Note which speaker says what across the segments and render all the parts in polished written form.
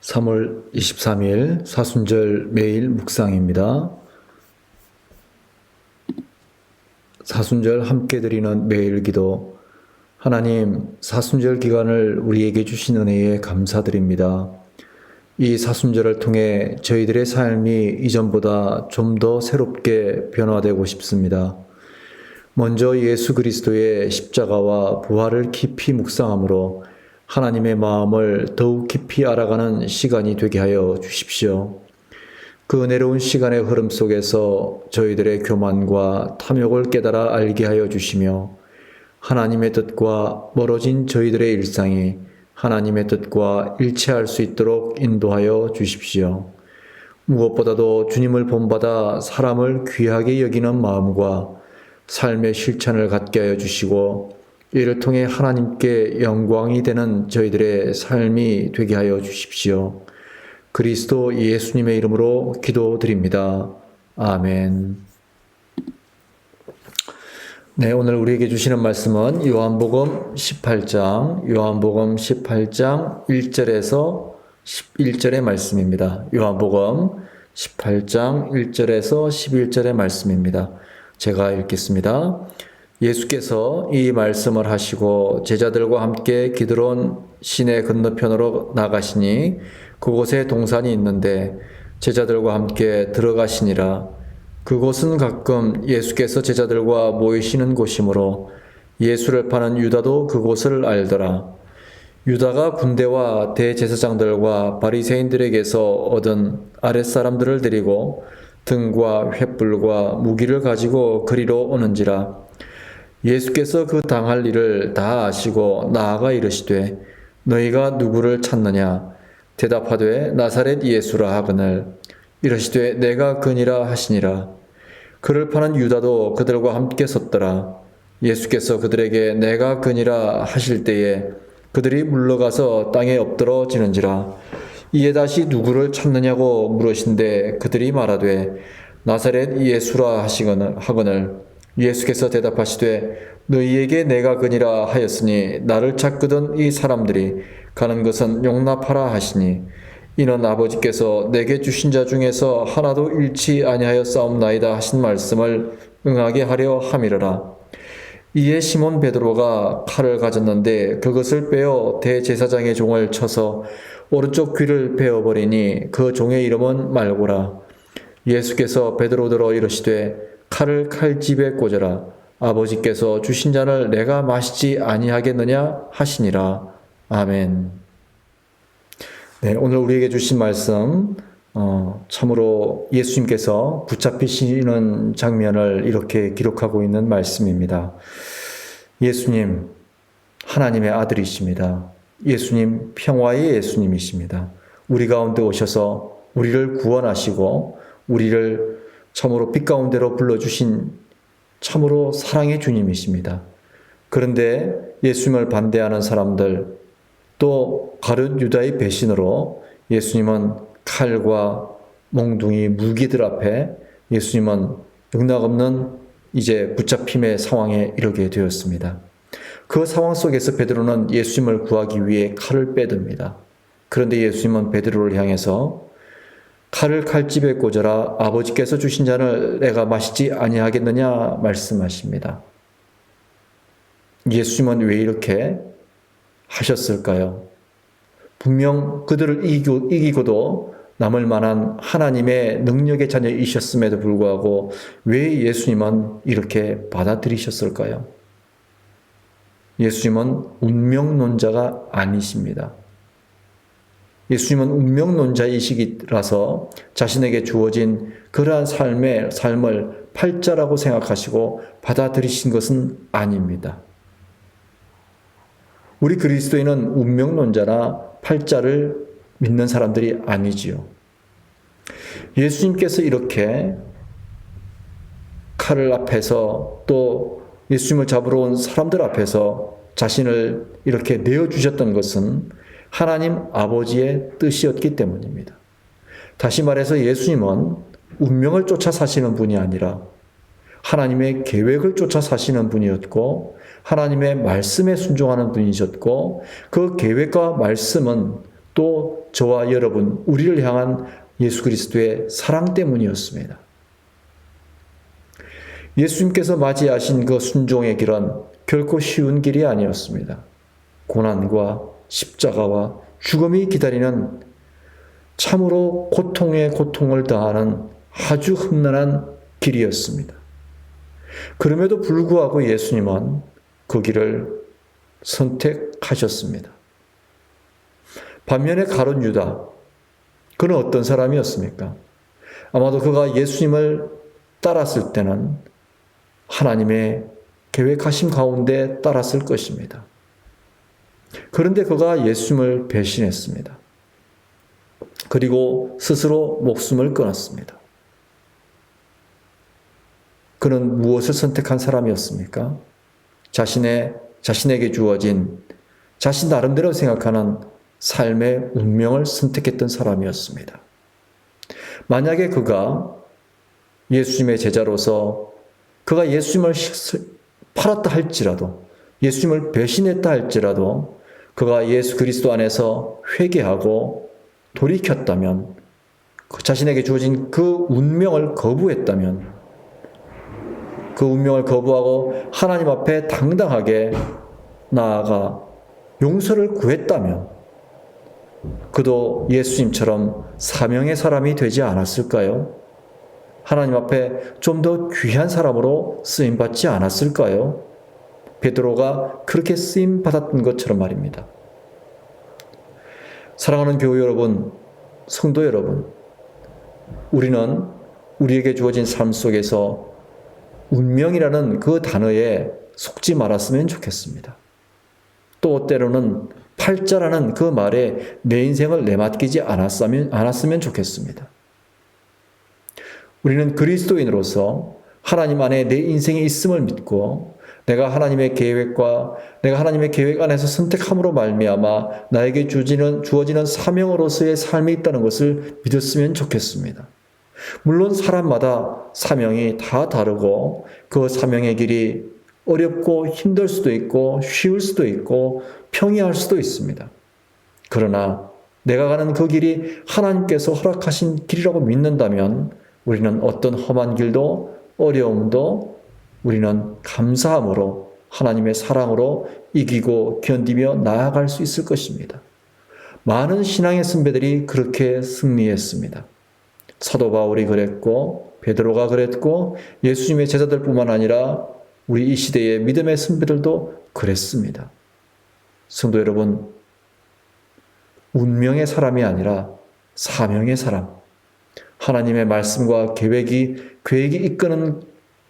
Speaker 1: 3월 23일 사순절 매일 묵상입니다. 사순절 함께 드리는 매일 기도. 하나님, 사순절 기간을 우리에게 주신 은혜에 감사드립니다. 이 사순절을 통해 저희들의 삶이 이전보다 좀 더 새롭게 변화되고 싶습니다. 먼저 예수 그리스도의 십자가와 부활을 깊이 묵상함으로 하나님의 마음을 더욱 깊이 알아가는 시간이 되게 하여 주십시오. 그 은혜로운 시간의 흐름 속에서 저희들의 교만과 탐욕을 깨달아 알게 하여 주시며 하나님의 뜻과 멀어진 저희들의 일상이 하나님의 뜻과 일치할 수 있도록 인도하여 주십시오. 무엇보다도 주님을 본받아 사람을 귀하게 여기는 마음과 삶의 실천을 갖게 하여 주시고 이를 통해 하나님께 영광이 되는 저희들의 삶이 되게 하여 주십시오. 그리스도 예수님의 이름으로 기도드립니다. 아멘. 네, 오늘 우리에게 주시는 말씀은 요한복음 18장 1절에서 11절의 말씀입니다. 요한복음 18장 1절에서 11절의 말씀입니다. 제가 읽겠습니다. 예수께서 이 말씀을 하시고 제자들과 함께 기드론 시내 건너편으로 나가시니 그곳에 동산이 있는데 제자들과 함께 들어가시니라. 그곳은 가끔 예수께서 제자들과 모이시는 곳이므로 예수를 파는 유다도 그곳을 알더라. 유다가 군대와 대제사장들과 바리새인들에게서 얻은 아랫사람들을 데리고 등과 횃불과 무기를 가지고 그리로 오는지라. 예수께서 그 당할 일을 다 아시고 나아가 이르시되 너희가 누구를 찾느냐? 대답하되 나사렛 예수라 하거늘 이르시되 내가 그니라 하시니라. 그를 파는 유다도 그들과 함께 섰더라. 예수께서 그들에게 내가 그니라 하실 때에 그들이 물러가서 땅에 엎드러지는지라. 이에 다시 누구를 찾느냐고 물으신데 그들이 말하되 나사렛 예수라 하거늘 예수께서 대답하시되 너희에게 내가 그니라 하였으니 나를 찾거든 이 사람들이 가는 것은 용납하라 하시니 이는 아버지께서 내게 주신 자 중에서 하나도 잃지 아니하였사옵나이다 하신 말씀을 응하게 하려 함이러라. 이에 시몬 베드로가 칼을 가졌는데 그것을 빼어 대제사장의 종을 쳐서 오른쪽 귀를 베어버리니 그 종의 이름은 말고라. 예수께서 베드로더러 이르시되 칼을 칼집에 꽂아라. 아버지께서 주신 잔을 내가 마시지 아니하겠느냐 하시니라. 아멘. 네, 오늘 우리에게 주신 말씀 참으로 예수님께서 붙잡히시는 장면을 이렇게 기록하고 있는 말씀입니다. 예수님, 하나님의 아들이십니다. 예수님, 평화의 예수님이십니다. 우리 가운데 오셔서 우리를 구원하시고 우리를 참으로 빛 가운데로 불러주신 참으로 사랑의 주님이십니다. 그런데 예수님을 반대하는 사람들, 또 가룟 유다의 배신으로 예수님은 칼과 몽둥이 무기들 앞에 예수님은 영락없는 이제 붙잡힘의 상황에 이르게 되었습니다. 그 상황 속에서 베드로는 예수님을 구하기 위해 칼을 빼듭니다. 그런데 예수님은 베드로를 향해서 칼을 칼집에 꽂아라. 아버지께서 주신 잔을 내가 마시지 아니하겠느냐 말씀하십니다. 예수님은 왜 이렇게 하셨을까요? 분명 그들을 이기고도 남을 만한 하나님의 능력의 자녀이셨음에도 불구하고 왜 예수님은 이렇게 받아들이셨을까요? 예수님은 운명론자가 아니십니다. 예수님은 운명론자이시기라서 자신에게 주어진 그러한 삶을 팔자라고 생각하시고 받아들이신 것은 아닙니다. 우리 그리스도인은 운명론자나 팔자를 믿는 사람들이 아니지요. 예수님께서 이렇게 칼을 앞에서 또 예수님을 잡으러 온 사람들 앞에서 자신을 이렇게 내어주셨던 것은 하나님 아버지의 뜻이었기 때문입니다. 다시 말해서 예수님은 운명을 쫓아 사시는 분이 아니라 하나님의 계획을 쫓아 사시는 분이었고 하나님의 말씀에 순종하는 분이셨고 그 계획과 말씀은 또 저와 여러분, 우리를 향한 예수 그리스도의 사랑 때문이었습니다. 예수님께서 맞이하신 그 순종의 길은 결코 쉬운 길이 아니었습니다. 고난과 십자가와 죽음이 기다리는 참으로 고통에 고통을 더하는 아주 험난한 길이었습니다. 그럼에도 불구하고 예수님은 그 길을 선택하셨습니다. 반면에 가룟 유다, 그는 어떤 사람이었습니까? 아마도 그가 예수님을 따랐을 때는 하나님의 계획하심 가운데 따랐을 것입니다. 그런데 그가 예수님을 배신했습니다. 그리고 스스로 목숨을 끊었습니다. 그는 무엇을 선택한 사람이었습니까? 자신에게 주어진 자신 나름대로 생각하는 삶의 운명을 선택했던 사람이었습니다. 만약에 그가 예수님의 제자로서 그가 예수님을 팔았다 할지라도, 예수님을 배신했다 할지라도 그가 예수 그리스도 안에서 회개하고 돌이켰다면, 자신에게 주어진 그 운명을 거부했다면, 그 운명을 거부하고 하나님 앞에 당당하게 나아가 용서를 구했다면 그도 예수님처럼 사명의 사람이 되지 않았을까요? 하나님 앞에 좀 더 귀한 사람으로 쓰임받지 않았을까요? 베드로가 그렇게 쓰임받았던 것처럼 말입니다. 사랑하는 교회 여러분, 성도 여러분, 우리는 우리에게 주어진 삶 속에서 운명이라는 그 단어에 속지 말았으면 좋겠습니다. 또 때로는 팔자라는 그 말에 내 인생을 내맡기지 않았으면 좋겠습니다. 우리는 그리스도인으로서 하나님 안에 내 인생이 있음을 믿고 내가 하나님의 계획 안에서 선택함으로 말미암아 나에게 주어지는 사명으로서의 삶이 있다는 것을 믿었으면 좋겠습니다. 물론 사람마다 사명이 다 다르고 그 사명의 길이 어렵고 힘들 수도 있고 쉬울 수도 있고 평이할 수도 있습니다. 그러나 내가 가는 그 길이 하나님께서 허락하신 길이라고 믿는다면 우리는 어떤 험한 길도 어려움도 우리는 감사함으로 하나님의 사랑으로 이기고 견디며 나아갈 수 있을 것입니다. 많은 신앙의 선배들이 그렇게 승리했습니다. 사도 바울이 그랬고 베드로가 그랬고 예수님의 제자들뿐만 아니라 우리 이 시대의 믿음의 선배들도 그랬습니다. 성도 여러분, 운명의 사람이 아니라 사명의 사람, 하나님의 말씀과 계획이 이끄는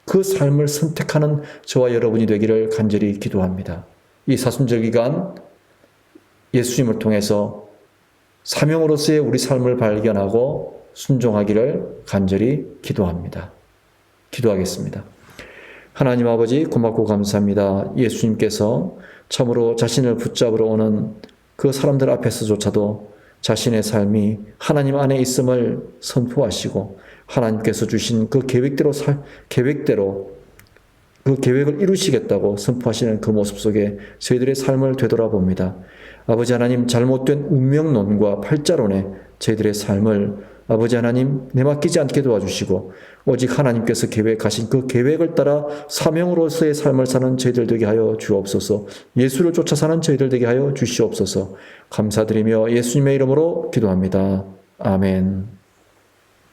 Speaker 1: 그 삶을 선택하는 저와 여러분이 되기를 간절히 기도합니다. 이 사순절 기간 예수님을 통해서 사명으로서의 우리 삶을 발견하고 순종하기를 간절히 기도합니다. 기도하겠습니다. 하나님 아버지, 고맙고 감사합니다. 예수님께서 참으로 자신을 붙잡으러 오는 그 사람들 앞에서조차도 자신의 삶이 하나님 안에 있음을 선포하시고 하나님께서 주신 그 계획대로 그 계획을 이루시겠다고 선포하시는 그 모습 속에 저희들의 삶을 되돌아봅니다. 아버지 하나님, 잘못된 운명론과 팔자론에 저희들의 삶을 아버지 하나님 내맡기지 않게 도와주시고 오직 하나님께서 계획하신 그 계획을 따라 사명으로서의 삶을 사는 저희들 되게 하여 주옵소서. 예수를 쫓아 사는 저희들 되게 하여 주시옵소서. 감사드리며 예수님의 이름으로 기도합니다. 아멘.